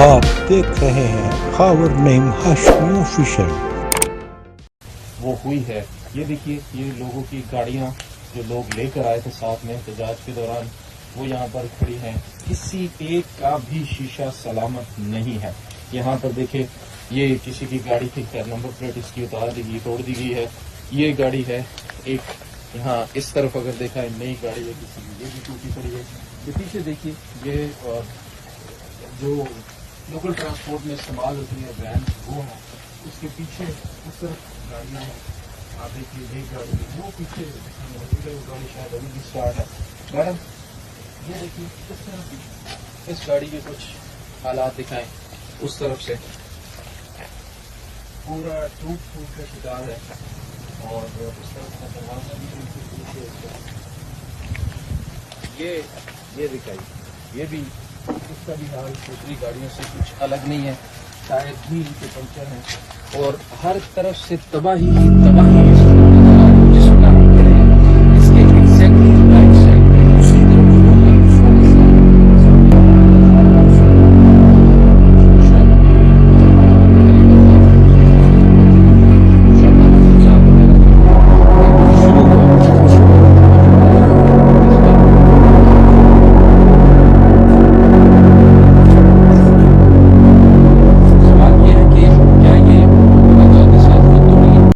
आप देख रहे हैं खबर नेम हाशमी ऑफिशियल। वो हुई है। ये देखिए, ये लोगों की गाड़ियां जो लोग लेकर आए थे साथ में एहतजाज के दौरान, वो यहाँ पर खड़ी हैं। किसी एक का भी शीशा सलामत नहीं है। यहाँ पर देखिए, ये किसी की गाड़ी थी, नंबर प्लेट इसकी उतार दी गई, तोड़ दी गई है। ये गाड़ी है एक, यहाँ इस तरफ अगर देखा है नई गाड़ी है किसी की, ये भी टूटी पड़ी है। ये पीछे देखिए, ये जो लोकल ट्रांसपोर्ट में इस्तेमाल होती है वैन, वो है। उसके पीछे उस तरफ गाड़ियाँ हैं। आप देखिए, एक गाड़ी वो पीछे गाड़ी शायद अभी भी स्टार्ट है। मैडम, ये देखिए इस तरफ, इस गाड़ी के कुछ हालात दिखाएं। उस तरफ से पूरा टूट फूट का शिकार है, और उस तरफ का दरवाजा भी बिल्कुल पीछे ये दिखाई, ये भी इसका भी हाल दूसरी गाड़ियों से कुछ अलग नहीं है। टायर भी इनके पंचर हैं और हर तरफ से तबाही ही तबाही।